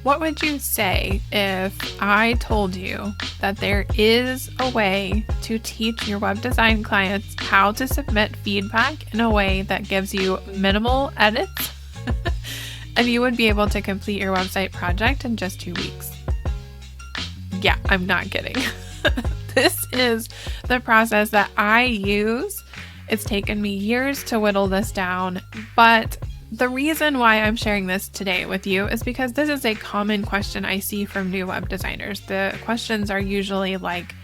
What would you say if I told you that there is a way to teach your web design clients how to submit feedback in a way that gives you minimal edits and you would be able to complete your website project in just 2 weeks? Yeah, I'm not kidding. This is the process that I use. It's taken me years to whittle this down, but the reason why I'm sharing this today with you is because this is a common question I see from new web designers. The questions are usually like,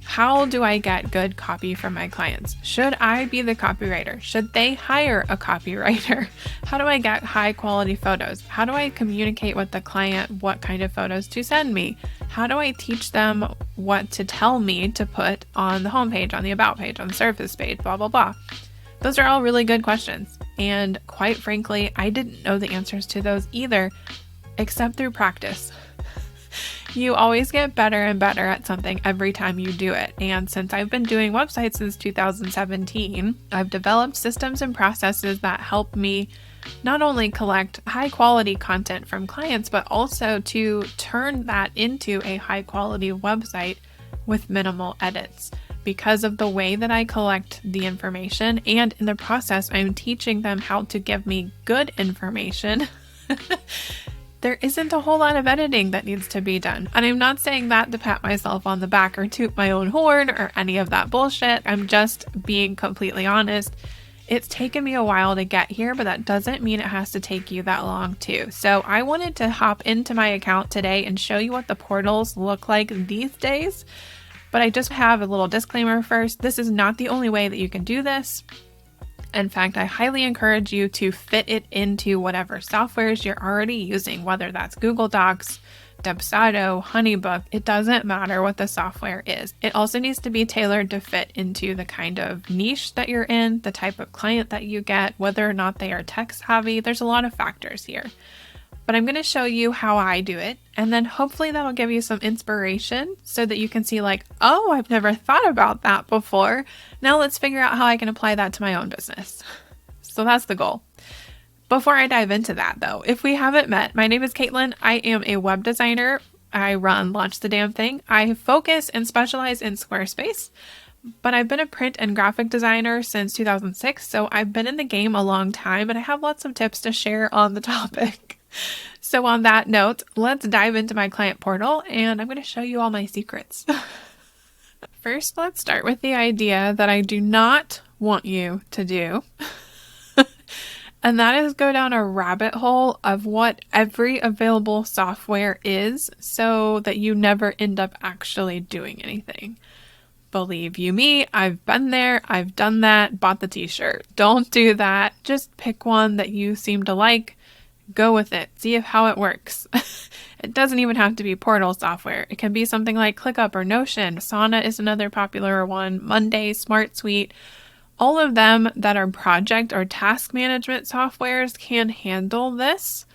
how do I get good copy from my clients? Should I be the copywriter? Should they hire a copywriter? How do I get high quality photos? How do I communicate with the client what kind of photos to send me? How do I teach them what to tell me to put on the homepage, on the about page, on the service page, blah, blah, blah. Those are all really good questions. And quite frankly, I didn't know the answers to those either, except through practice. You always get better and better at something every time you do it. And since I've been doing websites since 2017, I've developed systems and processes that help me not only collect high quality content from clients, but also to turn that into a high quality website with minimal edits. Because of the way that I collect the information, and in the process, I'm teaching them how to give me good information. There isn't a whole lot of editing that needs to be done. And I'm not saying that to pat myself on the back or toot my own horn or any of that bullshit. I'm just being completely honest. It's taken me a while to get here, but that doesn't mean it has to take you that long too. So I wanted to hop into my account today and show you what the portals look like these days. But I just have a little disclaimer first. This is not the only way that you can do this. In fact, I highly encourage you to fit it into whatever softwares you're already using, whether that's Google Docs, Dubsado, HoneyBook. It doesn't matter what the software is. It also needs to be tailored to fit into the kind of niche that you're in, the type of client that you get, whether or not they are tech savvy. There's a lot of factors here. But I'm going to show you how I do it, and then hopefully that'll give you some inspiration so that you can see like, oh, I've never thought about that before. Now let's figure out how I can apply that to my own business. So that's the goal. Before I dive into that though, if we haven't met, my name is Caitlin. I am a web designer. I run Launch the Damn Thing. I focus and specialize in Squarespace, but I've been a print and graphic designer since 2006. So I've been in the game a long time and I have lots of tips to share on the topic. So on that note, let's dive into my client portal and I'm going to show you all my secrets. First, let's start with the idea that I do not want you to do. And that is go down a rabbit hole of what every available software is so that you never end up actually doing anything. Believe you me, I've been there, I've done that, bought the t-shirt. Don't do that. Just pick one that you seem to like. Go with it. See how it works. It doesn't even have to be portal software. It can be something like ClickUp or Notion. Asana is another popular one. Monday, SmartSuite. All of them that are project or task management softwares can handle this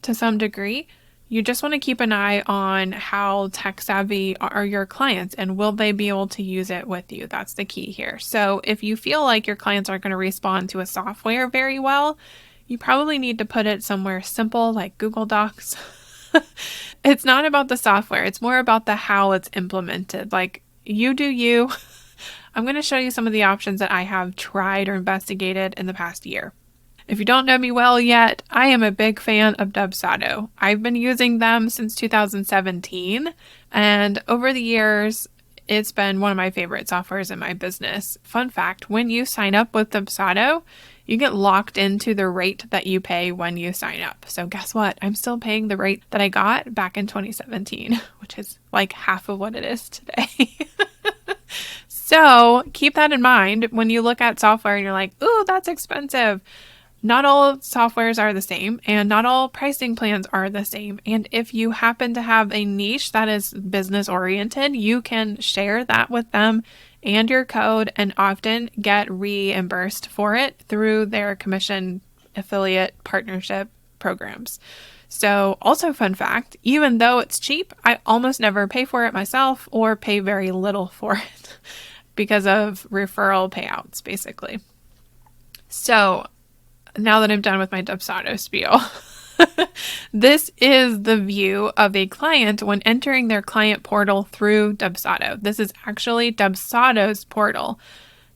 to some degree. You just want to keep an eye on how tech savvy are your clients and will they be able to use it with you? That's the key here. So if you feel like your clients aren't going to respond to a software very well, you probably need to put it somewhere simple like Google Docs. It's not about the software. It's more about the how it's implemented. Like, you do you. I'm going to show you some of the options that I have tried or investigated in the past year. If you don't know me well yet, I am a big fan of Dubsado. I've been using them since 2017, and over the years, it's been one of my favorite softwares in my business. Fun fact, when you sign up with Dubsado, you get locked into the rate that you pay when you sign up. So guess what? I'm still paying the rate that I got back in 2017, which is like half of what it is today. So keep that in mind when you look at software and you're like, ooh, that's expensive. Not all softwares are the same and not all pricing plans are the same. And if you happen to have a niche that is business oriented, you can share that with them and your code and often get reimbursed for it through their commission affiliate partnership programs. So also fun fact, even though it's cheap, I almost never pay for it myself or pay very little for it because of referral payouts, basically. So now that I'm done with my Dubsado spiel, This is the view of a client when entering their client portal through Dubsado. This is actually Dubsado's portal.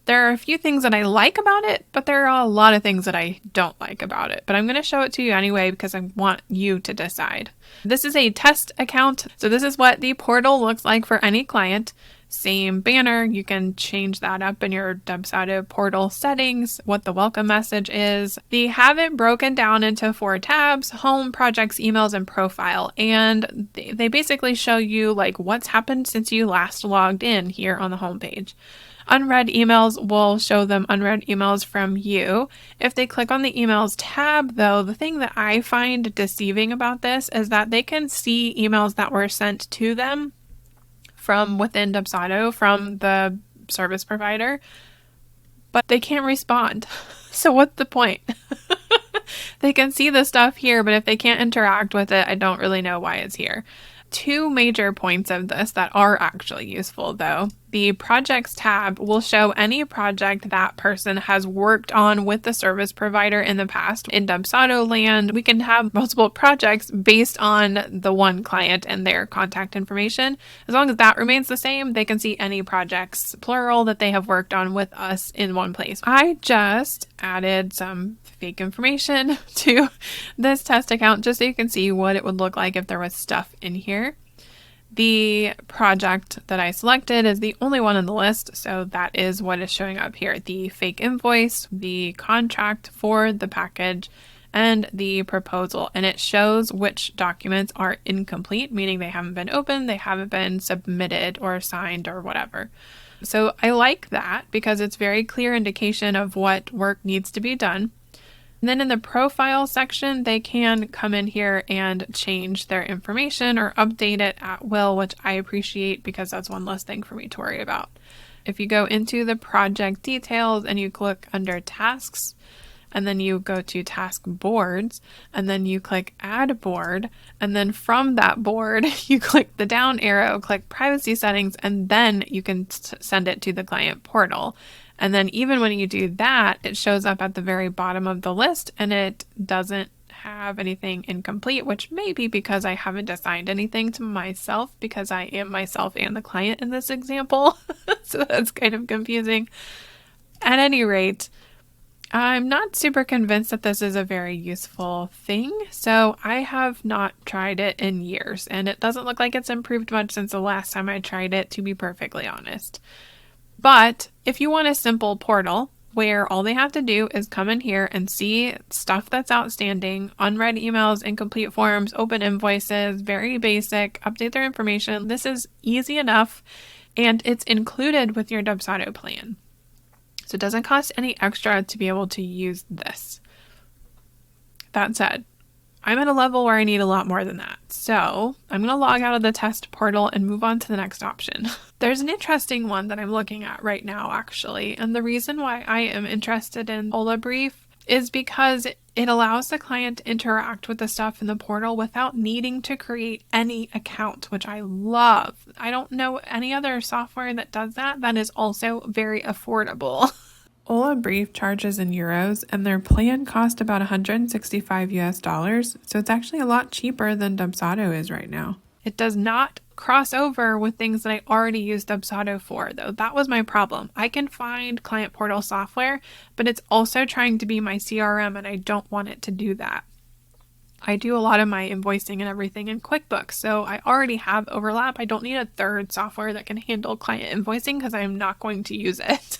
There are a few things that I like about it, but there are a lot of things that I don't like about it. But I'm going to show it to you anyway because I want you to decide. This is a test account. So this is what the portal looks like for any client. Same banner. You can change that up in your Dubsado portal settings, what the welcome message is. They have it broken down into 4 tabs: home, projects, emails, and profile. And they basically show you like what's happened since you last logged in here on the homepage. Unread emails will show them unread emails from you. If they click on the emails tab, though, the thing that I find deceiving about this is that they can see emails that were sent to them from within Dubsado, from the service provider, but they can't respond. So what's the point? They can see the stuff here, but if they can't interact with it, I don't really know why it's here. 2 major points of this that are actually useful, though. The projects tab will show any project that person has worked on with the service provider in the past. In Dubsado land, we can have multiple projects based on the one client and their contact information. As long as that remains the same, they can see any projects, plural, that they have worked on with us in one place. I just added some fake information to this test account just so you can see what it would look like if there was stuff in here. The project that I selected is the only one on the list, so that is what is showing up here. The fake invoice, the contract for the package, and the proposal. And it shows which documents are incomplete, meaning they haven't been opened, they haven't been submitted or signed or whatever. So I like that because it's very clear indication of what work needs to be done. And then in the profile section, they can come in here and change their information or update it at will, which I appreciate because that's one less thing for me to worry about. If you go into the project details and you click under tasks, and then you go to task boards, and then you click add board, and then from that board, you click the down arrow, click privacy settings, and then you can send it to the client portal. And then even when you do that, it shows up at the very bottom of the list and it doesn't have anything incomplete, which may be because I haven't assigned anything to myself because I am myself and the client in this example. So that's kind of confusing. At any rate, I'm not super convinced that this is a very useful thing. So I have not tried it in years and it doesn't look like it's improved much since the last time I tried it, to be perfectly honest. But if you want a simple portal where all they have to do is come in here and see stuff that's outstanding, unread emails, incomplete forms, open invoices, very basic, update their information, this is easy enough and it's included with your Dubsado plan. So it doesn't cost any extra to be able to use this. That said, I'm at a level where I need a lot more than that. So I'm going to log out of the test portal and move on to the next option. There's an interesting one that I'm looking at right now, actually. And the reason why I am interested in HolaBrief is because it allows the client to interact with the stuff in the portal without needing to create any account, which I love. I don't know any other software that does that. That is also very affordable. HolaBrief charges in euros and their plan cost about $165 US, so it's actually a lot cheaper than Dubsado is right now. It does not cross over with things that I already use Dubsado for, though. That was my problem. I can find client portal software, but it's also trying to be my CRM and I don't want it to do that. I do a lot of my invoicing and everything in QuickBooks, so I already have overlap. I don't need a third software that can handle client invoicing because I'm not going to use it.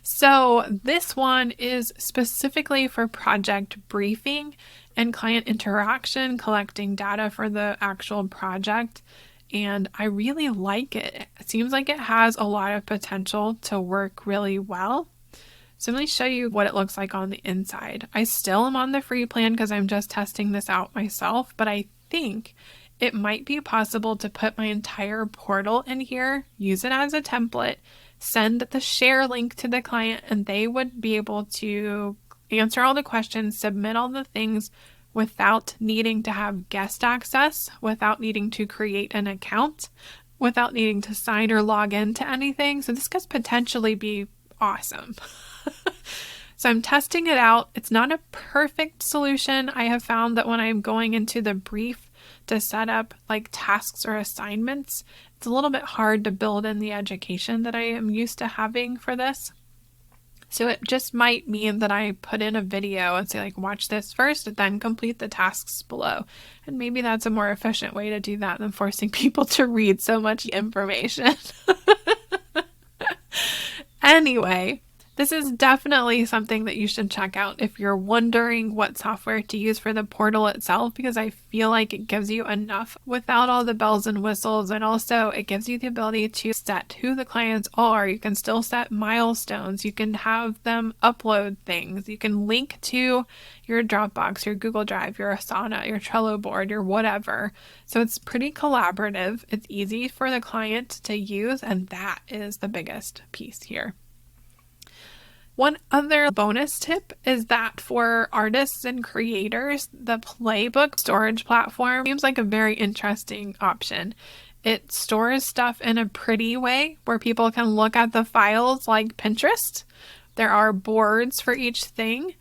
So this one is specifically for project briefing and client interaction, collecting data for the actual project. And I really like it. It seems like it has a lot of potential to work really well. So let me show you what it looks like on the inside. I still am on the free plan because I'm just testing this out myself, but I think it might be possible to put my entire portal in here, use it as a template, send the share link to the client, and they would be able to answer all the questions, submit all the things without needing to have guest access, without needing to create an account, without needing to sign or log into anything. So this could potentially be awesome. So I'm testing it out. It's not a perfect solution. I have found that when I'm going into the brief to set up like tasks or assignments, it's a little bit hard to build in the education that I am used to having for this. So it just might mean that I put in a video and say like, watch this first and then complete the tasks below. And maybe that's a more efficient way to do that than forcing people to read so much information. Anyway, this is definitely something that you should check out if you're wondering what software to use for the portal itself, because I feel like it gives you enough without all the bells and whistles. And also it gives you the ability to set who the clients are. You can still set milestones. You can have them upload things. You can link to your Dropbox, your Google Drive, your Asana, your Trello board, your whatever. So it's pretty collaborative. It's easy for the client to use. And that is the biggest piece here. One other bonus tip is that for artists and creators, the Playbook storage platform seems like a very interesting option. It stores stuff in a pretty way where people can look at the files like Pinterest. There are boards for each thing,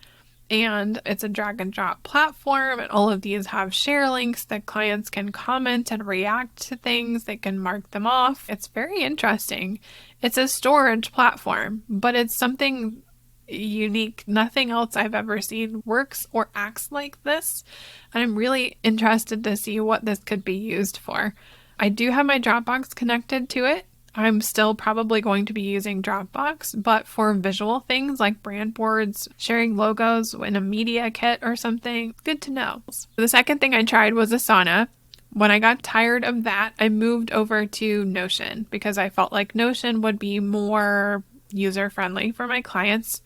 and it's a drag and drop platform, and all of these have share links that clients can comment and react to things. They can mark them off. It's very interesting. It's a storage platform, but it's something unique. Nothing else I've ever seen works or acts like this. And I'm really interested to see what this could be used for. I do have my Dropbox connected to it. I'm still probably going to be using Dropbox, but for visual things like brand boards, sharing logos in a media kit or something, good to know. The second thing I tried was Asana. When I got tired of that, I moved over to Notion because I felt like Notion would be more user-friendly for my clients.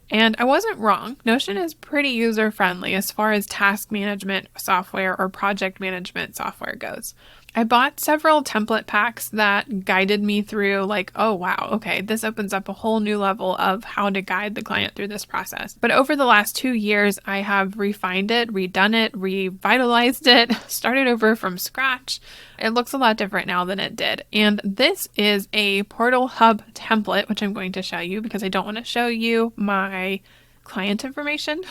And I wasn't wrong. Notion is pretty user-friendly as far as task management software or project management software goes. I bought several template packs that guided me through like, oh wow, okay, this opens up a whole new level of how to guide the client through this process. But over the last 2 years, I have refined it, redone it, revitalized it, started over from scratch. It looks a lot different now than it did. And this is a Portal Hub template, which I'm going to show you because I don't want to show you my client information.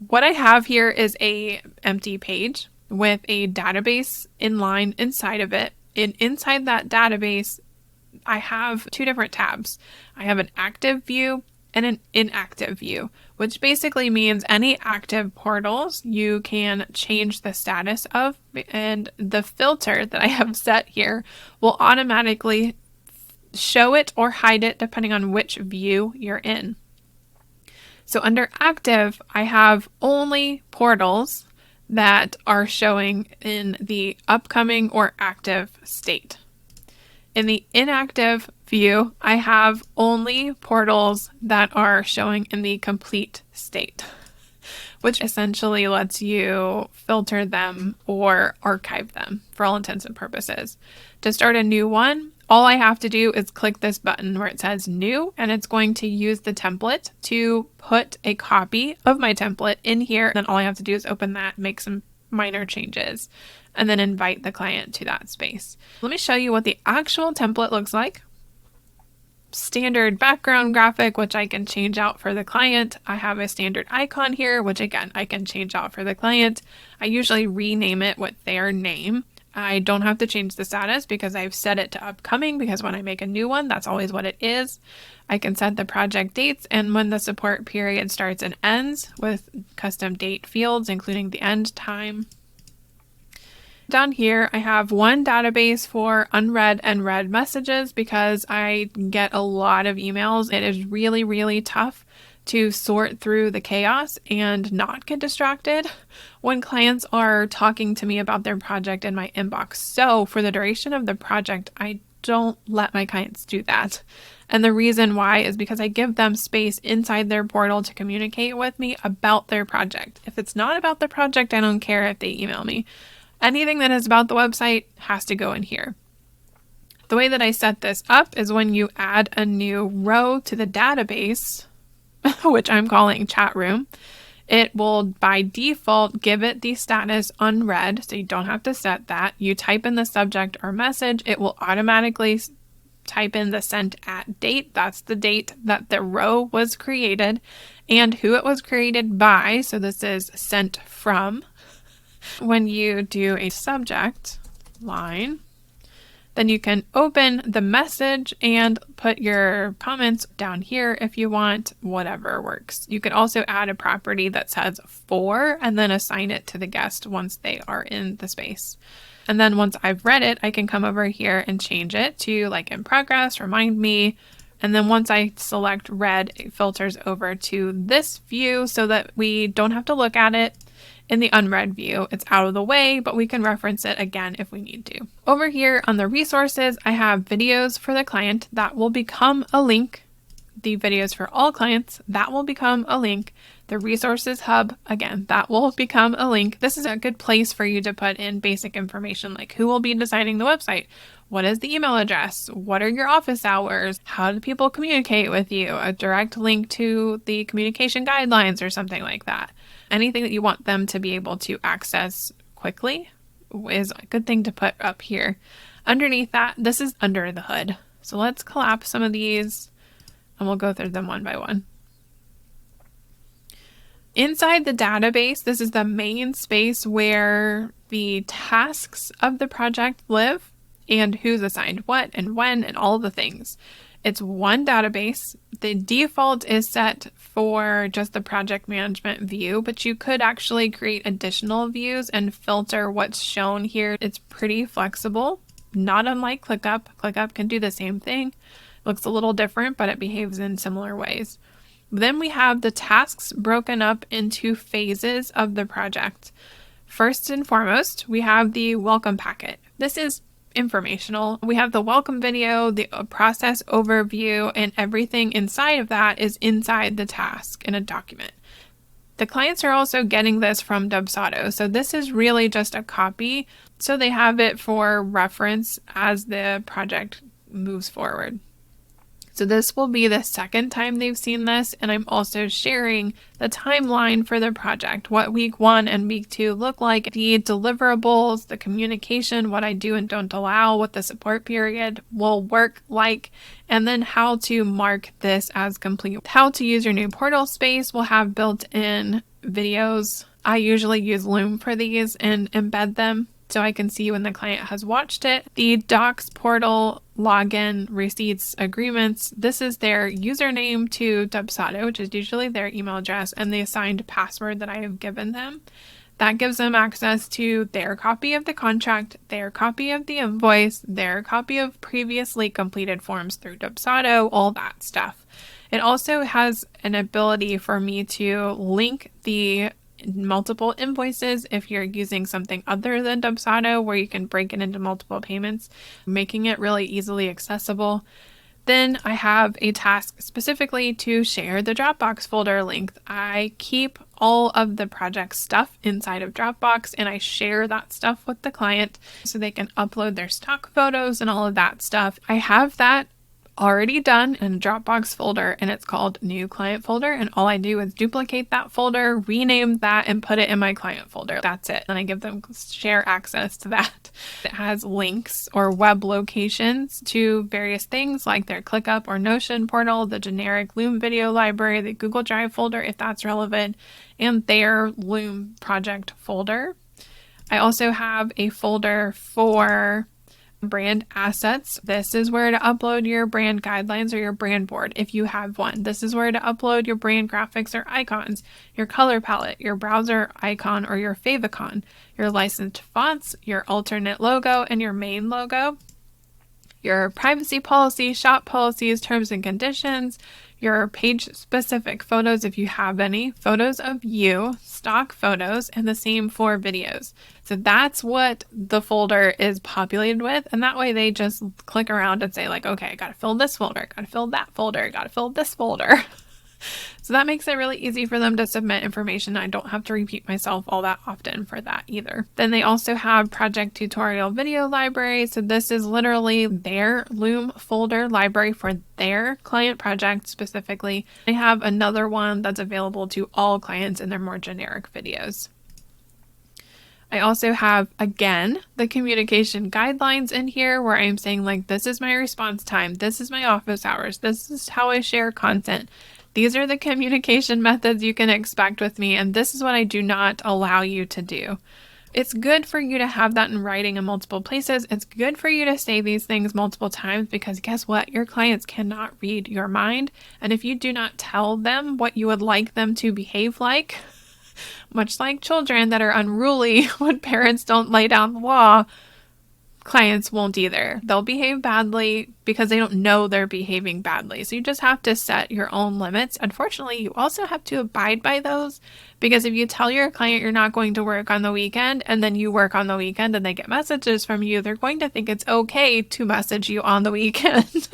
What I have here is a empty page with a database inline inside of it. And inside that database, I have 2 different tabs. I have an active view and an inactive view, which basically means any active portals you can change the status of, and the filter that I have set here will automatically show it or hide it depending on which view you're in. So under active, I have only portals that are showing in the upcoming or active state. In the inactive view, I have only portals that are showing in the complete state, which essentially lets you filter them or archive them for all intents and purposes. To start a new one, all I have to do is click this button where it says new, and it's going to use the template to put a copy of my template in here. Then all I have to do is open that, make some minor changes, and then invite the client to that space. Let me show you what the actual template looks like. Standard background graphic, which I can change out for the client. I have a standard icon here, which again, I can change out for the client. I usually rename it with their name. I don't have to change the status because I've set it to upcoming, because when I make a new one, that's always what it is. I can set the project dates and when the support period starts and ends with custom date fields, including the end time. Down here, I have one database for unread and read messages because I get a lot of emails. It is really, really tough to sort through the chaos and not get distracted when clients are talking to me about their project in my inbox. So for the duration of the project, I don't let my clients do that. And the reason why is because I give them space inside their portal to communicate with me about their project. If it's not about the project, I don't care if they email me. Anything that is about the website has to go in here. The way that I set this up is when you add a new row to the database, which I'm calling chat room, it will by default give it the status unread, so you don't have to set that. You type in the subject or message, it will automatically type in the sent at date. That's the date that the row was created and who it was created by. So this is sent from. When you do a subject line, then you can open the message and put your comments down here if you want, whatever works. You could also add a property that says for and then assign it to the guest once they are in the space. And then once I've read it, I can come over here and change it to like in progress, remind me. And then once I select read, it filters over to this view so that we don't have to look at it in the unread view. It's out of the way, but we can reference it again if we need to. Over here on the resources, I have videos for the client that will become a link. The videos for all clients, that will become a link. The resources hub, again, that will become a link. This is a good place for you to put in basic information like who will be designing the website, what is the email address, what are your office hours, how do people communicate with you, a direct link to the communication guidelines or something like that. Anything that you want them to be able to access quickly is a good thing to put up here. Underneath that, this is under the hood. So let's collapse some of these and we'll go through them one by one. Inside the database, this is the main space where the tasks of the project live and who's assigned what and when and all the things. It's one database. The default is set for just the project management view, but you could actually create additional views and filter what's shown here. It's pretty flexible, not unlike ClickUp. ClickUp can do the same thing. Looks a little different, but it behaves in similar ways. Then we have the tasks broken up into phases of the project. First and foremost, we have the welcome packet. This is informational. We have the welcome video, the process overview, and everything inside of that is inside the task in a document. The clients are also getting this from Dubsado, so this is really just a copy, so they have it for reference as the project moves forward. So this will be the second time they've seen this, and I'm also sharing the timeline for the project, what week 1 and week 2 look like, the deliverables, the communication, what I do and don't allow, what the support period will work like, and then how to mark this as complete. How to use your new portal space will have built-in videos. I usually use Loom for these and embed them so I can see when the client has watched it. The Docs portal, login, receipts, agreements. This is their username to Dubsado, which is usually their email address, and the assigned password that I have given them. That gives them access to their copy of the contract, their copy of the invoice, their copy of previously completed forms through Dubsado, all that stuff. It also has an ability for me to link the multiple invoices if you're using something other than Dubsado, where you can break it into multiple payments, making it really easily accessible. Then I have a task specifically to share the Dropbox folder link. I keep all of the project stuff inside of Dropbox and I share that stuff with the client so they can upload their stock photos and all of that stuff. I have that already done in a Dropbox folder and it's called new client folder, and all I do is duplicate that folder, rename that, and put it in my client folder. That's it. And I give them share access to that. It has links or web locations to various things like their ClickUp or Notion portal, the generic Loom video library, the Google Drive folder if that's relevant, and their Loom project folder. I also have a folder for brand assets. This is where to upload your brand guidelines or your brand board if you have one. This is where to upload your brand graphics or icons, your color palette, your browser icon or your favicon, your licensed fonts, your alternate logo and your main logo, your privacy policy, shop policies, terms and conditions, your page-specific photos if you have any, photos of you, stock photos, and the same for videos. So that's what the folder is populated with, and that way they just click around and say like, okay, I gotta fill this folder, gotta fill that folder, gotta fill this folder. So that makes it really easy for them to submit information. I don't have to repeat myself all that often for that either. Then they also have project tutorial video library. So this is literally their Loom folder library for their client project specifically. They have another one that's available to all clients in their more generic videos. I also have, again, the communication guidelines in here where I'm saying like, this is my response time. This is my office hours. This is how I share content. These are the communication methods you can expect with me. And this is what I do not allow you to do. It's good for you to have that in writing in multiple places. It's good for you to say these things multiple times because guess what? Your clients cannot read your mind. And if you do not tell them what you would like them to behave like, much like children that are unruly when parents don't lay down the law, clients won't either. They'll behave badly because they don't know they're behaving badly. So you just have to set your own limits. Unfortunately, you also have to abide by those because if you tell your client you're not going to work on the weekend and then you work on the weekend and they get messages from you, they're going to think it's okay to message you on the weekend.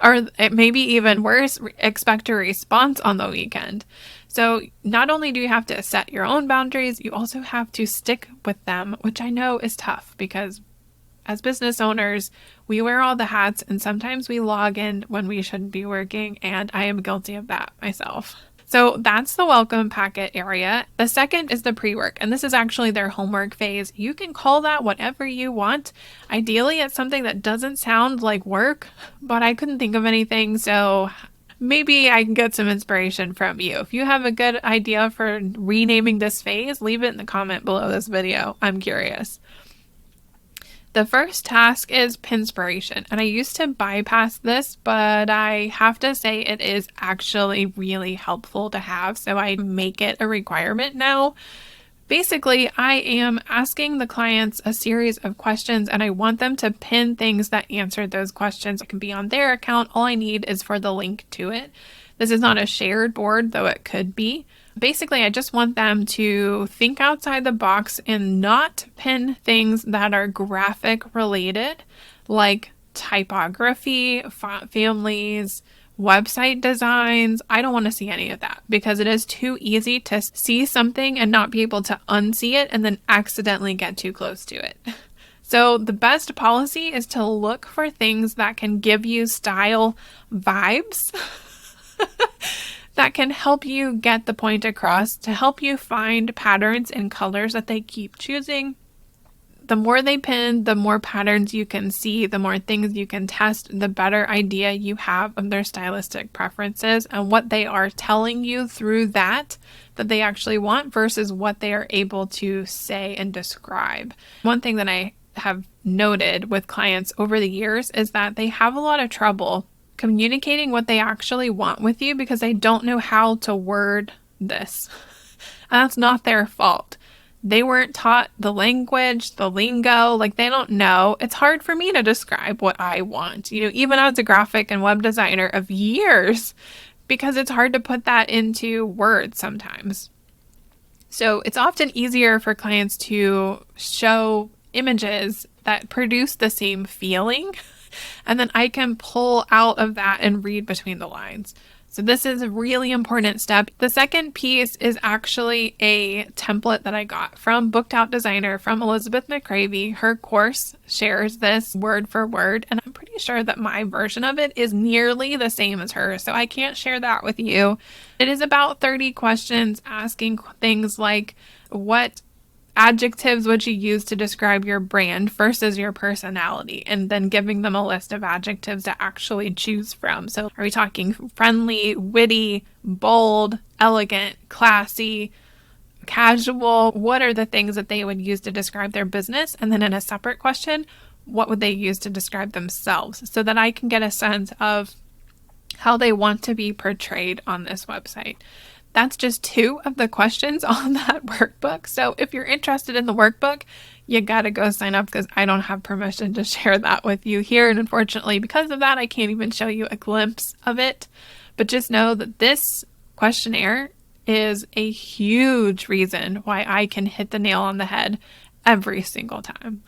Or maybe even worse, expect a response on the weekend. So not only do you have to set your own boundaries, you also have to stick with them, which I know is tough because as business owners, we wear all the hats and sometimes we log in when we shouldn't be working, and I am guilty of that myself. So that's the welcome packet area. The second is the pre-work, and this is actually their homework phase. You can call that whatever you want. Ideally, it's something that doesn't sound like work, but I couldn't think of anything, so maybe I can get some inspiration from you. If you have a good idea for renaming this phase, leave it in the comment below this video. I'm curious. The first task is Pinspiration, and I used to bypass this, but I have to say it is actually really helpful to have, so I make it a requirement now. Basically, I am asking the clients a series of questions and I want them to pin things that answer those questions. It can be on their account. All I need is for the link to it. This is not a shared board, though it could be. Basically, I just want them to think outside the box and not pin things that are graphic related, like typography, font families, website designs. I don't want to see any of that because it is too easy to see something and not be able to unsee it and then accidentally get too close to it. So the best policy is to look for things that can give you style vibes that can help you get the point across, to help you find patterns and colors that they keep choosing. The more they pin, the more patterns you can see, the more things you can test, the better idea you have of their stylistic preferences and what they are telling you through that they actually want versus what they are able to say and describe. One thing that I have noted with clients over the years is that they have a lot of trouble communicating what they actually want with you because they don't know how to word this. And that's not their fault. They weren't taught the language, the lingo, like they don't know. It's hard for me to describe what I want, even as a graphic and web designer of years, because it's hard to put that into words sometimes. So it's often easier for clients to show images that produce the same feeling, and then I can pull out of that and read between the lines. So this is a really important step. The second piece is actually a template that I got from Booked Out Designer from Elizabeth McCravey. Her course shares this word for word, and I'm pretty sure that my version of it is nearly the same as hers, so I can't share that with you. It is about 30 questions asking things like, what adjectives would you use to describe your brand versus your personality, and then giving them a list of adjectives to actually choose from. So are we talking friendly, witty, bold, elegant, classy, casual? What are the things that they would use to describe their business? And then in a separate question, what would they use to describe themselves, so that I can get a sense of how they want to be portrayed on this website. That's just 2 of the questions on that workbook. So if you're interested in the workbook, you gotta go sign up because I don't have permission to share that with you here. And unfortunately, because of that, I can't even show you a glimpse of it. But just know that this questionnaire is a huge reason why I can hit the nail on the head every single time.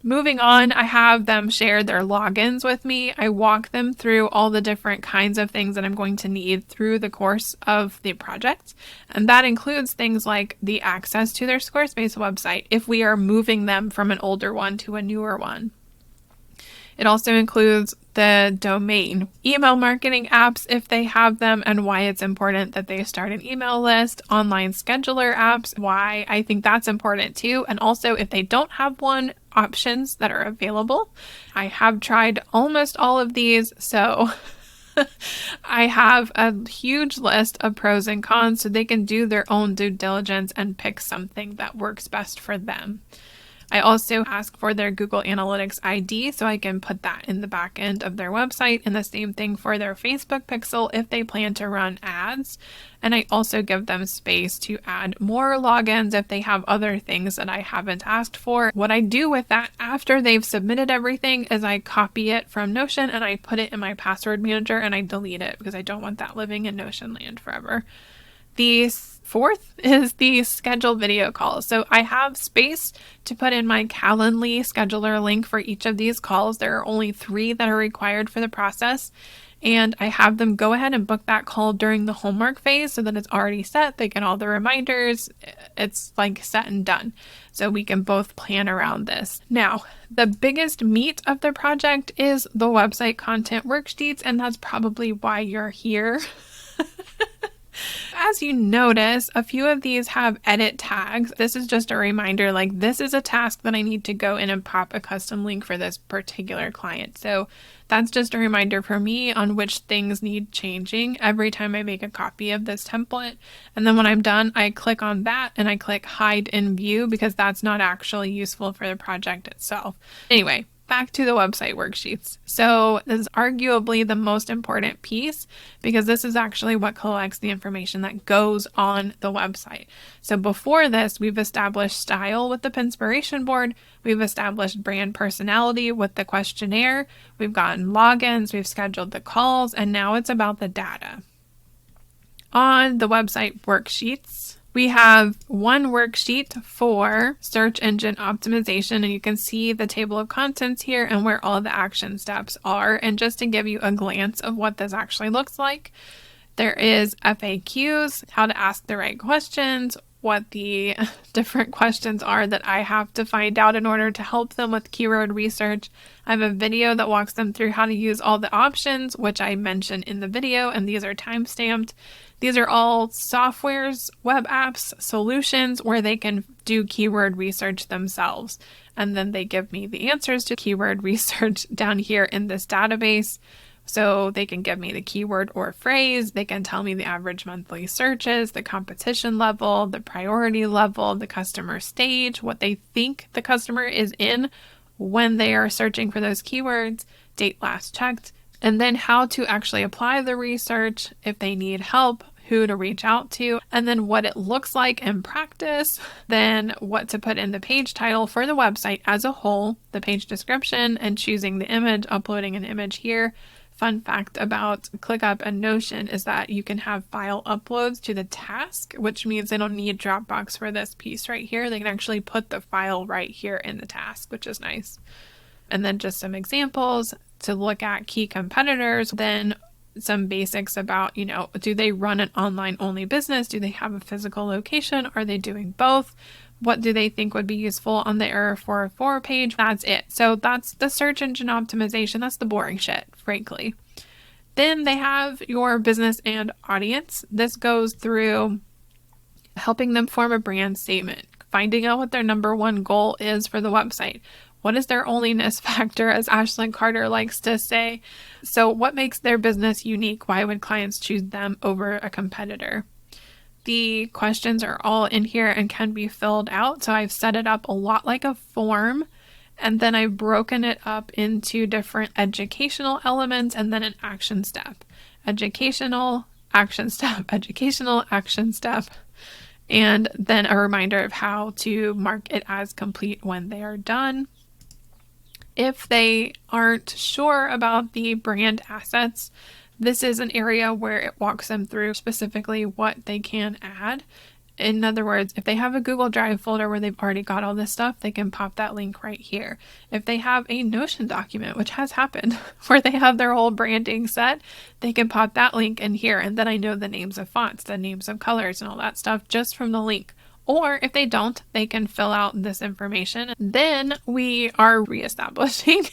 Moving on, I have them share their logins with me. I walk them through all the different kinds of things that I'm going to need through the course of the project. And that includes things like the access to their Squarespace website if we are moving them from an older one to a newer one. It also includes the domain, email marketing apps if they have them, and why it's important that they start an email list, online scheduler apps, why I think that's important too, and also if they don't have one, options that are available. I have tried almost all of these, so I have a huge list of pros and cons so they can do their own due diligence and pick something that works best for them. I also ask for their Google Analytics ID so I can put that in the back end of their website, and the same thing for their Facebook pixel if they plan to run ads. And I also give them space to add more logins if they have other things that I haven't asked for. What I do with that after they've submitted everything is I copy it from Notion and I put it in my password manager and I delete it because I don't want that living in Notion land forever. The fourth is the schedule video calls. So I have space to put in my Calendly scheduler link for each of these calls. There are only 3 that are required for the process. And I have them go ahead and book that call during the homework phase so that it's already set. They get all the reminders. It's like set and done. So we can both plan around this. Now, the biggest meat of the project is the website content worksheets, and that's probably why you're here. As you notice, a few of these have edit tags. This is just a reminder, like this is a task that I need to go in and pop a custom link for this particular client. So that's just a reminder for me on which things need changing every time I make a copy of this template. And then when I'm done, I click on that and I click hide in view because that's not actually useful for the project itself. Anyway, back to the website worksheets. So this is arguably the most important piece because this is actually what collects the information that goes on the website. So before this, we've established style with the Pinspiration board. We've established brand personality with the questionnaire. We've gotten logins. We've scheduled the calls. And now it's about the data. On the website worksheets, we have one worksheet for search engine optimization, and you can see the table of contents here and where all the action steps are. And just to give you a glance of what this actually looks like, there is FAQs, how to ask the right questions, what the different questions are that I have to find out in order to help them with keyword research. I have a video that walks them through how to use all the options, which I mentioned in the video, and these are timestamped. These are all softwares, web apps, solutions where they can do keyword research themselves. And then they give me the answers to keyword research down here in this database. So they can give me the keyword or phrase. They can tell me the average monthly searches, the competition level, the priority level, the customer stage, what they think the customer is in when they are searching for those keywords, date last checked, and then how to actually apply the research, if they need help, who to reach out to, and then what it looks like in practice, then what to put in the page title for the website as a whole, the page description, and choosing the image, uploading an image here. Fun fact about ClickUp and Notion is that you can have file uploads to the task, which means they don't need Dropbox for this piece right here. They can actually put the file right here in the task, which is nice. And then just some examples to look at key competitors, then some basics about, do they run an online only business? Do they have a physical location? Are they doing both? What do they think would be useful on the Error 404 page? That's it. So that's the search engine optimization. That's the boring shit, frankly. Then they have your business and audience. This goes through helping them form a brand statement, finding out what their number one goal is for the website. What is their onlyness factor, as Ashlyn Carter likes to say? So what makes their business unique? Why would clients choose them over a competitor? The questions are all in here and can be filled out. So I've set it up a lot like a form, and then I've broken it up into different educational elements and then an action step. Educational, action step, educational, action step. And then a reminder of how to mark it as complete when they are done. If they aren't sure about the brand assets, this is an area where it walks them through specifically what they can add. In other words, if they have a Google Drive folder where they've already got all this stuff, they can pop that link right here. If they have a Notion document, which has happened, where they have their whole branding set, they can pop that link in here. And then I know the names of fonts, the names of colors, and all that stuff just from the link. or if they don't, they can fill out this information. Then we are reestablishing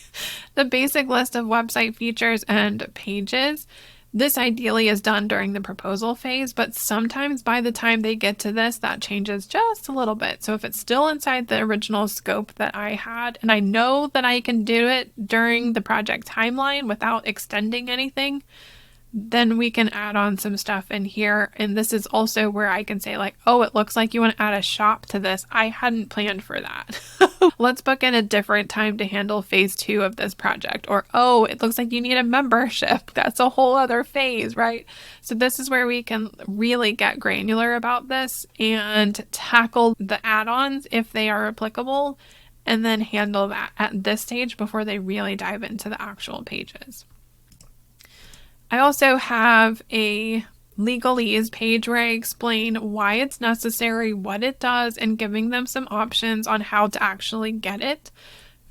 the basic list of website features and pages. This ideally is done during the proposal phase, but sometimes by the time they get to this, that changes just a little bit. So if it's still inside the original scope that I had, and I know that I can do it during the project timeline without extending anything, then we can add on some stuff in here. And this is also where I can say like, oh, it looks like you want to add a shop to this. I hadn't planned for that. Let's book in a different time to handle phase 2 of this project. Or, oh, it looks like you need a membership. That's a whole other phase, right? So this is where we can really get granular about this and tackle the add-ons if they are applicable, and then handle that at this stage before they really dive into the actual pages. I also have a Legalese page where I explain why it's necessary, what it does, and giving them some options on how to actually get it.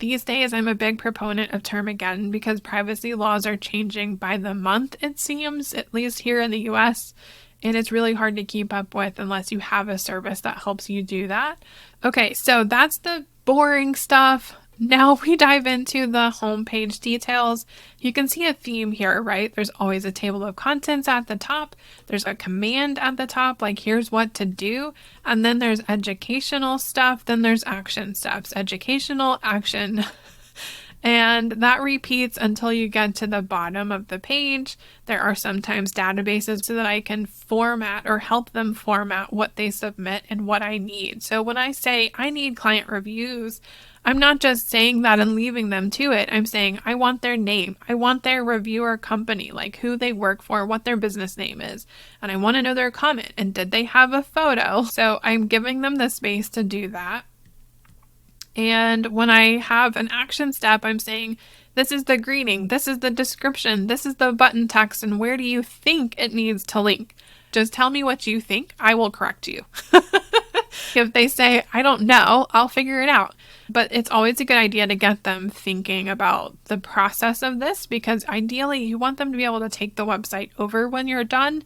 These days, I'm a big proponent of Termageddon because privacy laws are changing by the month, it seems, at least here in the US, and it's really hard to keep up with unless you have a service that helps you do that. Okay, so that's the boring stuff. Now we dive into the homepage details. You can see a theme here, right? There's always a table of contents at the top. There's a command at the top, like here's what to do. And then there's educational stuff. Then there's action steps, educational action. And that repeats until you get to the bottom of the page. There are sometimes databases so that I can format or help them format what they submit and what I need. So when I say I need client reviews, I'm not just saying that and leaving them to it. I'm saying I want their name. I want their reviewer company, like who they work for, what their business name is. And I want to know their comment. And did they have a photo? So I'm giving them the space to do that. And when I have an action step, I'm saying, this is the greeting, this is the description, this is the button text, and where do you think it needs to link? Just tell me what you think. I will correct you. If they say, I don't know, I'll figure it out. But it's always a good idea to get them thinking about the process of this, because ideally you want them to be able to take the website over when you're done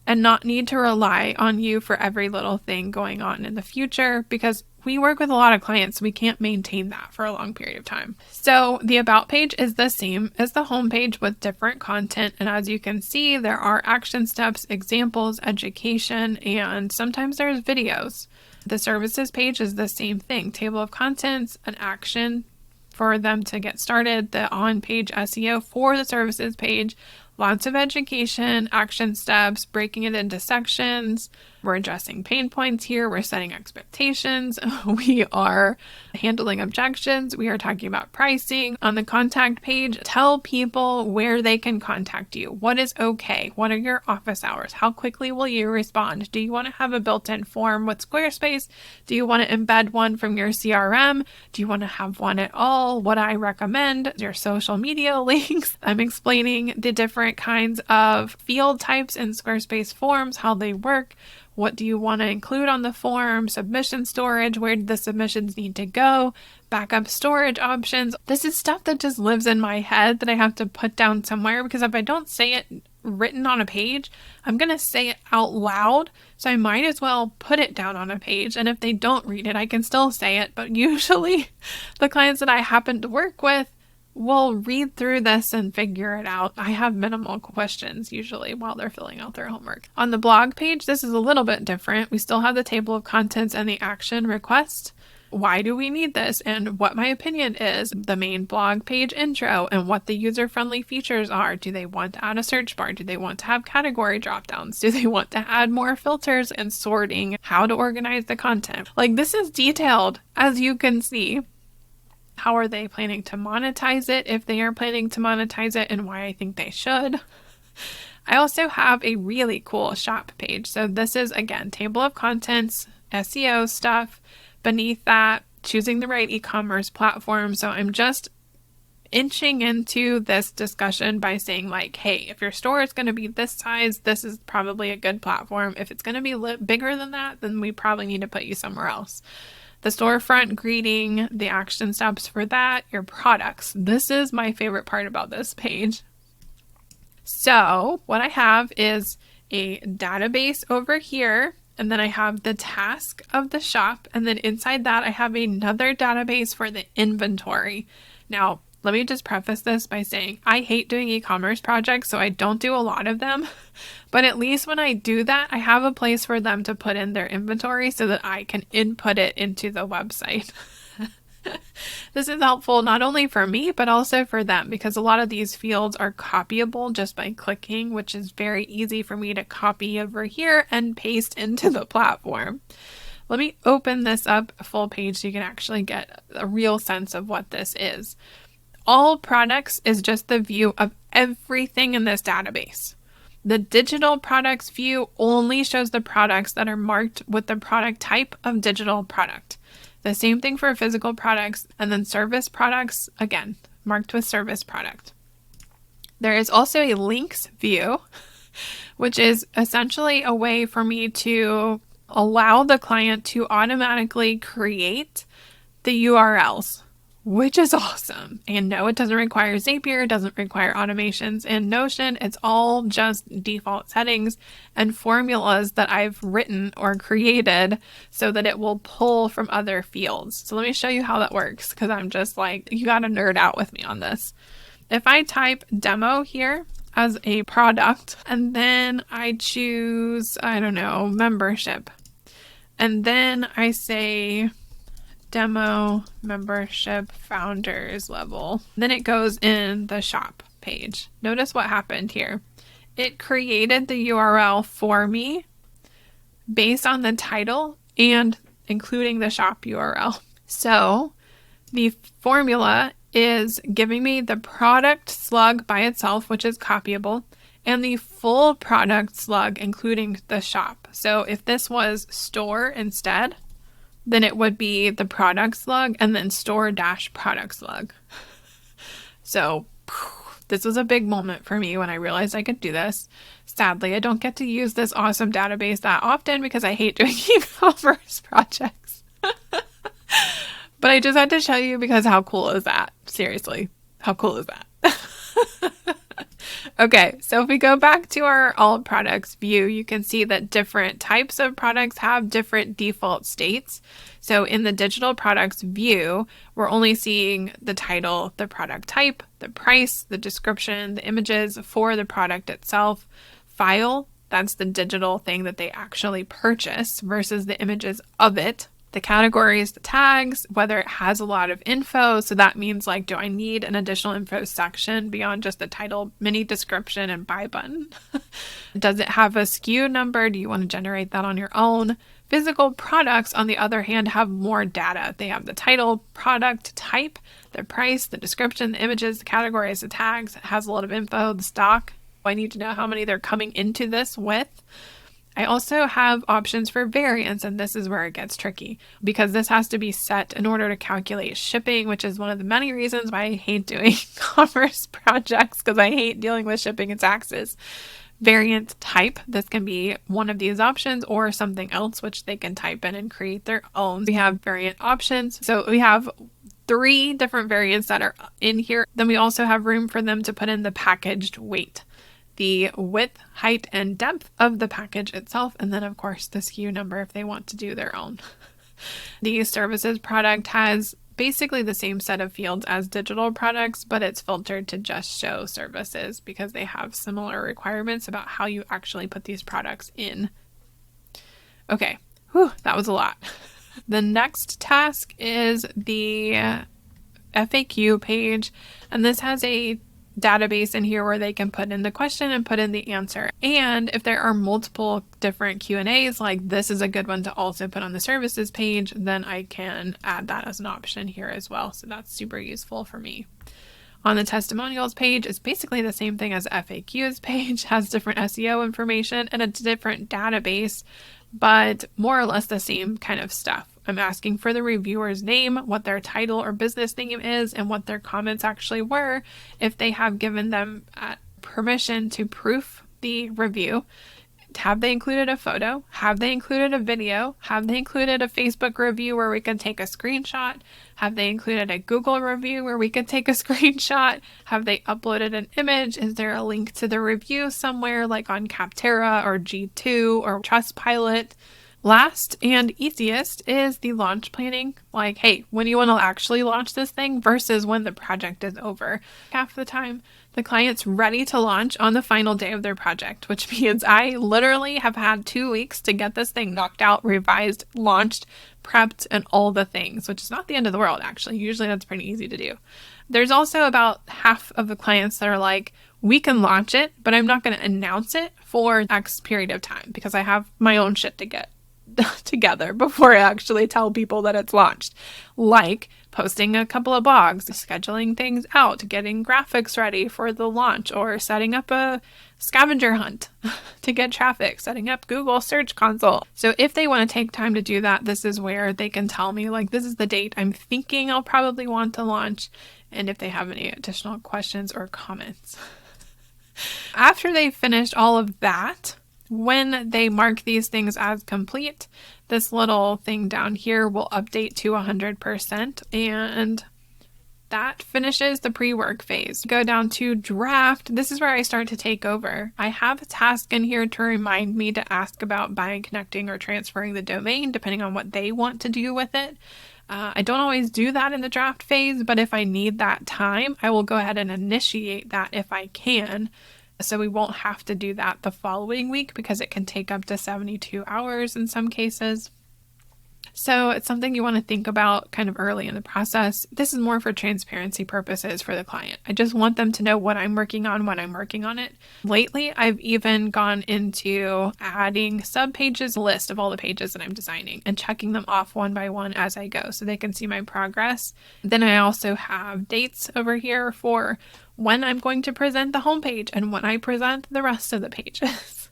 and not need to rely on you for every little thing going on in the future, because we work with a lot of clients. We can't maintain that for a long period of time. So the About page is the same as the home page with different content. And as you can see, there are action steps, examples, education, and sometimes there's videos. The services page is the same thing. Table of contents, an action for them to get started, the on-page SEO for the services page, lots of education, action steps, breaking it into sections. We're addressing pain points here. We're setting expectations. We are handling objections. We are talking about pricing. On the contact page, tell people where they can contact you. What is okay? What are your office hours? How quickly will you respond? Do you want to have a built-in form with Squarespace? Do you want to embed one from your CRM? Do you want to have one at all? What I recommend, your social media links. I'm explaining the different kinds of field types in Squarespace forms, how they work. What do you want to include on the form? Submission storage, where do the submissions need to go? Backup storage options. This is stuff that just lives in my head that I have to put down somewhere, because if I don't say it written on a page, I'm going to say it out loud. So I might as well put it down on a page. And if they don't read it, I can still say it. But usually the clients that I happen to work with will read through this and figure it out. I have minimal questions usually while they're filling out their homework. On the blog page, this is a little bit different. We still have the table of contents and the action request. Why do we need this? And what my opinion is, the main blog page intro and what the user-friendly features are. Do they want to add a search bar? Do they want to have category dropdowns? Do they want to add more filters and sorting? How to organize the content? Like, this is detailed, as you can see. How are they planning to monetize it, if they are planning to monetize it, and why I think they should. I also have a really cool shop page. So this is, again, table of contents, SEO stuff. Beneath that, choosing the right e-commerce platform. So I'm just inching into this discussion by saying like, hey, if your store is going to be this size, this is probably a good platform. If it's going to be bigger than that, then we probably need to put you somewhere else. The storefront greeting, the action steps for that, your products. This is my favorite part about this page. So what I have is a database over here and then I have the task of the shop, and then inside that I have another database for the inventory. Now, let me just preface this by saying I hate doing e-commerce projects, so I don't do a lot of them. But at least when I do that, I have a place for them to put in their inventory so that I can input it into the website. This is helpful not only for me, but also for them, because a lot of these fields are copyable just by clicking, which is very easy for me to copy over here and paste into the platform. Let me open this up a full page so you can actually get a real sense of what this is. All products is just the view of everything in this database. The digital products view only shows the products that are marked with the product type of digital product. The same thing for physical products, and then service products, again, marked with service product. There is also a links view, which is essentially a way for me to allow the client to automatically create the URLs, which is awesome. And no, it doesn't require Zapier, it doesn't require automations in Notion. It's all just default settings and formulas that I've written or created so that it will pull from other fields. So let me show you how that works, because I'm just like, you got to nerd out with me on this. If I type demo here as a product, and then I choose, I don't know, membership, and then I say demo membership founders level. Then it goes in the shop page. Notice what happened here. It created the URL for me based on the title and including the shop URL. So the formula is giving me the product slug by itself, which is copyable, and the full product slug, including the shop. So if this was store instead, then it would be the product slug and then store-product slug. So this was a big moment for me when I realized I could do this. Sadly, I don't get to use this awesome database that often because I hate doing e-commerce projects. But I just had to show you because how cool is that? Seriously, how cool is that? Okay, so if we go back to our all products view, you can see that different types of products have different default states. So in the digital products view, we're only seeing the title, the product type, the price, the description, the images for the product itself, file, that's the digital thing that they actually purchase versus the images of it. The categories, the tags, whether it has a lot of info. So that means like, do I need an additional info section beyond just the title, mini description, and buy button? Does it have a SKU number? Do you want to generate that on your own? Physical products, on the other hand, have more data. They have the title, product type, the price, the description, the images, the categories, the tags. It has a lot of info, the stock. I need to know how many they're coming into this with. I also have options for variants, and this is where it gets tricky because this has to be set in order to calculate shipping, which is one of the many reasons why I hate doing commerce projects, because I hate dealing with shipping and taxes. Variant type, this can be one of these options or something else, which they can type in and create their own. We have variant options. So we have 3 different variants that are in here. Then we also have room for them to put in the packaged weight, the width, height, and depth of the package itself, and then of course the SKU number if they want to do their own. The services product has basically the same set of fields as digital products, but it's filtered to just show services because they have similar requirements about how you actually put these products in. Okay, that was a lot. The next task is the FAQ page, and this has a database in here where they can put in the question and put in the answer. And if there are multiple different Q&As, like this is a good one to also put on the services page, then I can add that as an option here as well. So that's super useful for me. On the testimonials page, it's basically the same thing as FAQs page, has different SEO information and a different database, but more or less the same kind of stuff. I'm asking for the reviewer's name, what their title or business name is, and what their comments actually were, if they have given them permission to proof the review. Have they included a photo? Have they included a video? Have they included a Facebook review where we can take a screenshot? Have they included a Google review where we could take a screenshot? Have they uploaded an image? Is there a link to the review somewhere like on Capterra or G2 or Trustpilot? Last and easiest is the launch planning. Like, hey, when you want to actually launch this thing versus when the project is over. Half the time, the client's ready to launch on the final day of their project, which means I literally have had 2 weeks to get this thing knocked out, revised, launched, prepped, and all the things, which is not the end of the world, actually. Usually that's pretty easy to do. There's also about half of the clients that are like, we can launch it, but I'm not going to announce it for X period of time because I have my own shit to get together before I actually tell people that it's launched. Like posting a couple of blogs, scheduling things out, getting graphics ready for the launch, or setting up a scavenger hunt to get traffic, setting up Google Search Console. So if they want to take time to do that, this is where they can tell me, like, this is the date I'm thinking I'll probably want to launch, and if they have any additional questions or comments. After they've finished all of that, when they mark these things as complete, this little thing down here will update to 100%, and that finishes the pre-work phase. Go down to draft. This is where I start to take over. I have a task in here to remind me to ask about buying, connecting, or transferring the domain, depending on what they want to do with it. I don't always do that in the draft phase, but if I need that time, I will go ahead and initiate that if I can. So we won't have to do that the following week because it can take up to 72 hours in some cases. So it's something you want to think about kind of early in the process. This is more for transparency purposes for the client. I just want them to know what I'm working on when I'm working on it. Lately, I've even gone into adding subpages, a list of all the pages that I'm designing, and checking them off one by one as I go so they can see my progress. Then I also have dates over here for when I'm going to present the homepage and when I present the rest of the pages.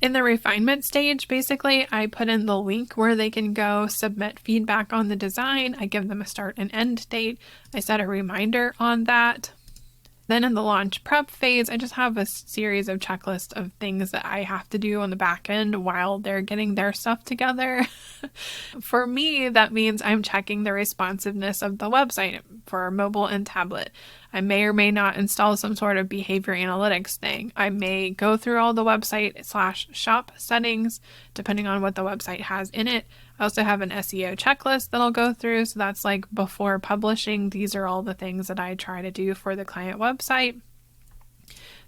In the refinement stage, basically, I put in the link where they can go submit feedback on the design. I give them a start and end date. I set a reminder on that. Then in the launch prep phase, I just have a series of checklists of things that I have to do on the back end while they're getting their stuff together. For me, that means I'm checking the responsiveness of the website for mobile and tablet. I may or may not install some sort of behavior analytics thing. I may go through all the website/shop settings, depending on what the website has in it. I also have an SEO checklist that I'll go through. So that's like before publishing. These are all the things that I try to do for the client website.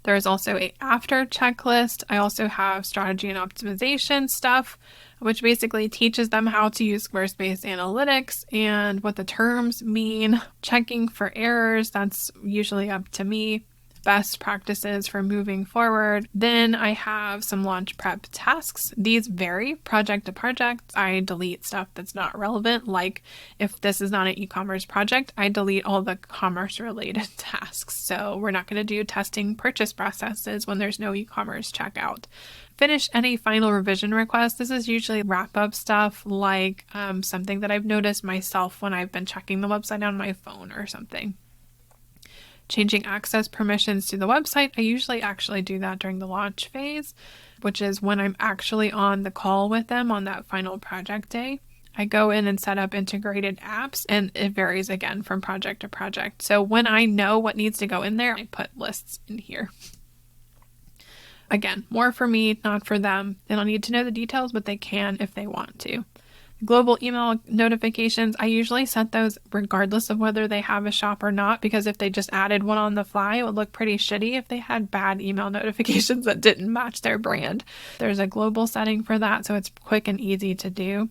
There is also a after checklist. I also have strategy and optimization stuff, which basically teaches them how to use Squarespace Analytics and what the terms mean. Checking for errors, that's usually up to me. Best practices for moving forward. Then I have some launch prep tasks. These vary project to project. I delete stuff that's not relevant. Like if this is not an e-commerce project, I delete all the commerce related tasks. So we're not going to do testing purchase processes when there's no e-commerce checkout. Finish any final revision requests. This is usually wrap up stuff like something that I've noticed myself when I've been checking the website on my phone or something. Changing access permissions to the website. I usually actually do that during the launch phase, which is when I'm actually on the call with them on that final project day. I go in and set up integrated apps, and it varies again from project to project. So when I know what needs to go in there, I put lists in here. Again, more for me, not for them. They don't need to know the details, but they can if they want to. Global email notifications, I usually set those regardless of whether they have a shop or not, because if they just added one on the fly, it would look pretty shitty if they had bad email notifications that didn't match their brand. There's a global setting for that, so it's quick and easy to do.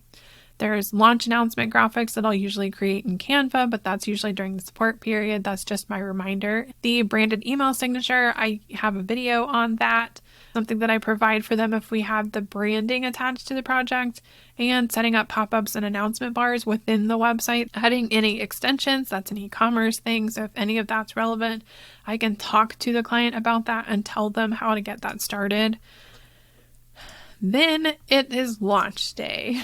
There's launch announcement graphics that I'll usually create in Canva, but that's usually during the support period. That's just my reminder. The branded email signature, I have a video on that. Something that I provide for them if we have the branding attached to the project, and setting up pop-ups and announcement bars within the website, adding any extensions. That's an e-commerce thing. So if any of that's relevant, I can talk to the client about that and tell them how to get that started. Then it is launch day.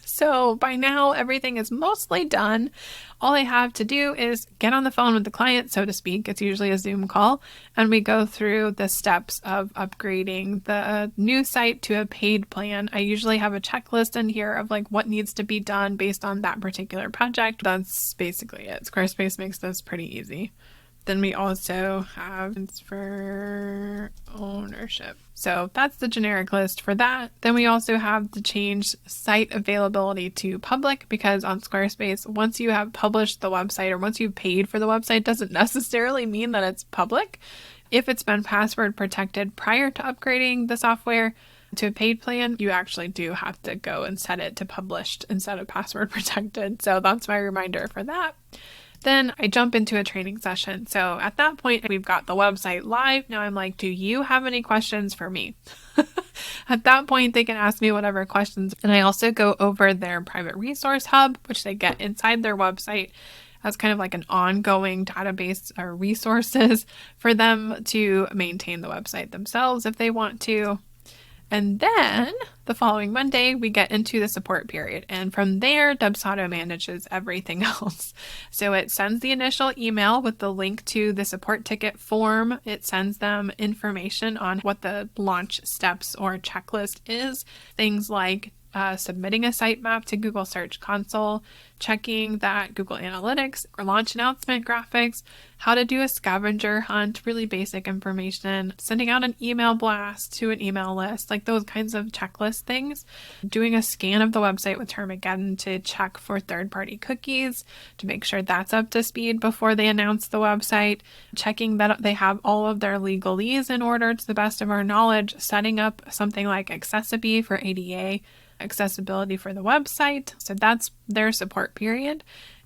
So by now, everything is mostly done. All I have to do is get on the phone with the client, so to speak. It's usually a Zoom call, and we go through the steps of upgrading the new site to a paid plan. I usually have a checklist in here of like what needs to be done based on that particular project. That's basically it. Squarespace makes this pretty easy. Then we also have transfer ownership. So that's the generic list for that. Then we also have to change site availability to public, because on Squarespace, once you have published the website or once you've paid for the website, doesn't necessarily mean that it's public. If it's been password protected prior to upgrading the software to a paid plan, you actually do have to go and set it to published instead of password protected. So that's my reminder for that. Then I jump into a training session. So at that point, we've got the website live. Now I'm like, do you have any questions for me? At that point, they can ask me whatever questions. And I also go over their private resource hub, which they get inside their website as kind of like an ongoing database or resources for them to maintain the website themselves if they want to. And then the following Monday, we get into the support period. And from there, Dubsado manages everything else. So it sends the initial email with the link to the support ticket form. It sends them information on what the launch steps or checklist is. Things like submitting a sitemap to Google Search Console, checking that Google Analytics or launch announcement graphics, how to do a scavenger hunt, really basic information, sending out an email blast to an email list, like those kinds of checklist things, doing a scan of the website with Termageddon to check for third-party cookies, to make sure that's up to speed before they announce the website, checking that they have all of their legalese in order to the best of our knowledge, setting up something like Accessibility for ADA, accessibility for the website. So that's their support period.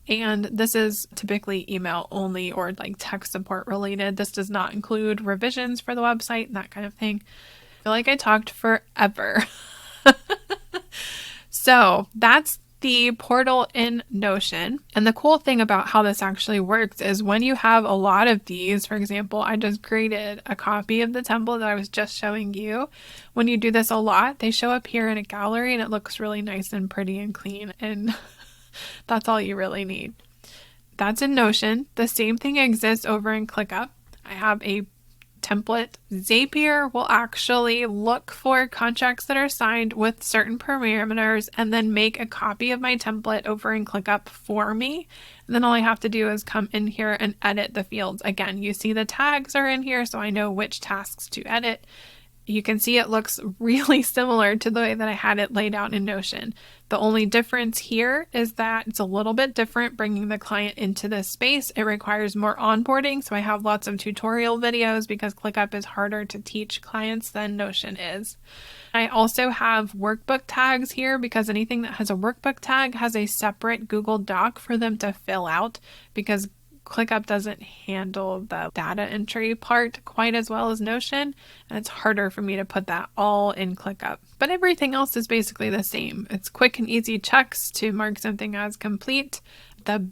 And this is typically email only or like tech support related. This does not include revisions for the website and that kind of thing. I feel like I talked forever. So that's the portal in Notion. And the cool thing about how this actually works is when you have a lot of these, for example, I just created a copy of the template that I was just showing you. When you do this a lot, they show up here in a gallery and it looks really nice and pretty and clean. And that's all you really need. That's in Notion. The same thing exists over in ClickUp. I have a template. Zapier will actually look for contracts that are signed with certain parameters and then make a copy of my template over in ClickUp for me. And then all I have to do is come in here and edit the fields. Again, you see the tags are in here, so I know which tasks to edit. You can see it looks really similar to the way that I had it laid out in Notion. The only difference here is that it's a little bit different bringing the client into this space. It requires more onboarding, so I have lots of tutorial videos because ClickUp is harder to teach clients than Notion is. I also have workbook tags here because anything that has a workbook tag has a separate Google Doc for them to fill out because ClickUp doesn't handle the data entry part quite as well as Notion, and it's harder for me to put that all in ClickUp. But everything else is basically the same. It's quick and easy checks to mark something as complete. The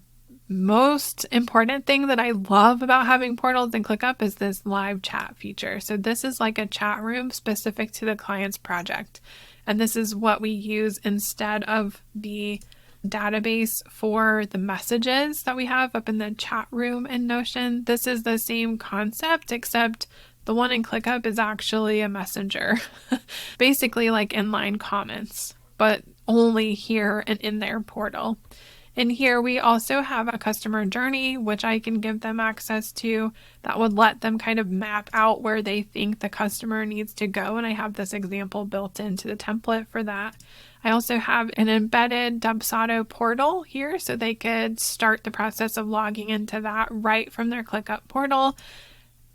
most important thing that I love about having portals in ClickUp is this live chat feature. So this is like a chat room specific to the client's project. And this is what we use instead of the database for the messages that we have up in the chat room in Notion. This is the same concept, except the one in ClickUp is actually a messenger. Basically like inline comments, but only here and in their portal. In here, we also have a customer journey, which I can give them access to that would let them kind of map out where they think the customer needs to go. And I have this example built into the template for that. I also have an embedded Dubsado portal here, so they could start the process of logging into that right from their ClickUp portal.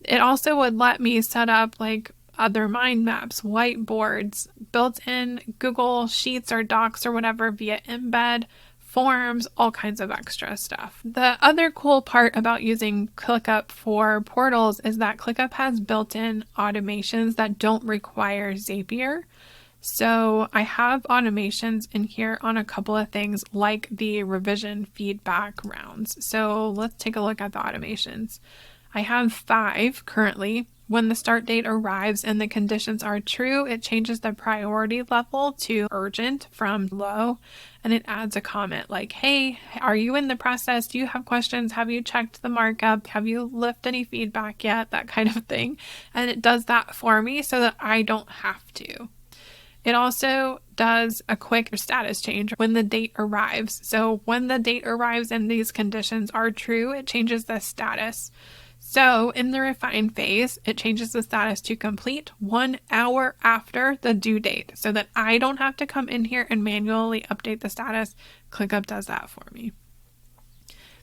It also would let me set up like other mind maps, whiteboards, built-in Google Sheets or Docs or whatever via embed, forms, all kinds of extra stuff. The other cool part about using ClickUp for portals is that ClickUp has built-in automations that don't require Zapier. So I have automations in here on a couple of things like the revision feedback rounds. So let's take a look at the automations. I have 5 currently. When the start date arrives and the conditions are true, it changes the priority level to urgent from low, and it adds a comment like, hey, are you in the process? Do you have questions? Have you checked the markup? Have you left any feedback yet? That kind of thing. And it does that for me so that I don't have to. It also does a quick status change when the date arrives. So when the date arrives and these conditions are true, it changes the status. So in the refine phase, it changes the status to complete 1 hour after the due date so that I don't have to come in here and manually update the status. ClickUp does that for me.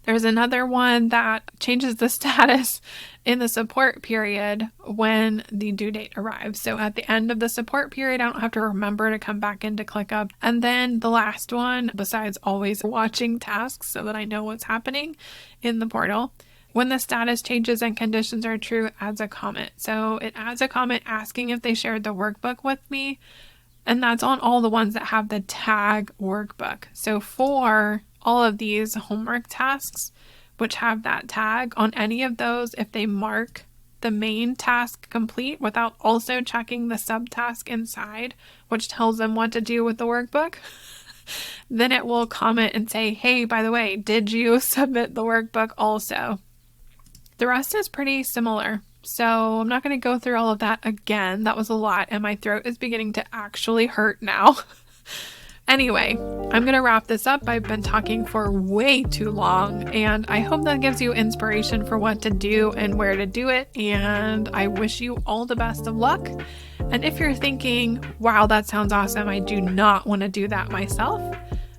There's another one that changes the status in the support period when the due date arrives. So at the end of the support period, I don't have to remember to come back into ClickUp. And then the last one, besides always watching tasks so that I know what's happening in the portal, when the status changes and conditions are true, adds a comment. So it adds a comment asking if they shared the workbook with me. And that's on all the ones that have the tag workbook. So for all of these homework tasks, which have that tag, on any of those, if they mark the main task complete without also checking the subtask inside, which tells them what to do with the workbook, then it will comment and say, hey, by the way, did you submit the workbook also? The rest is pretty similar. So I'm not going to go through all of that again. That was a lot, and my throat is beginning to actually hurt now. Anyway, I'm going to wrap this up. I've been talking for way too long, and I hope that gives you inspiration for what to do and where to do it. And I wish you all the best of luck. And if you're thinking, wow, that sounds awesome, I do not want to do that myself,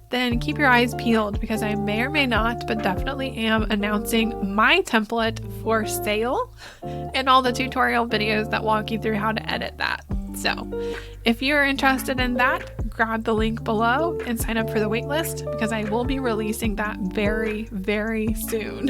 then keep your eyes peeled, because I may or may not, but definitely am announcing my template for sale and all the tutorial videos that walk you through how to edit that. So if you're interested in that, grab the link below and sign up for the waitlist, because I will be releasing that very, very soon.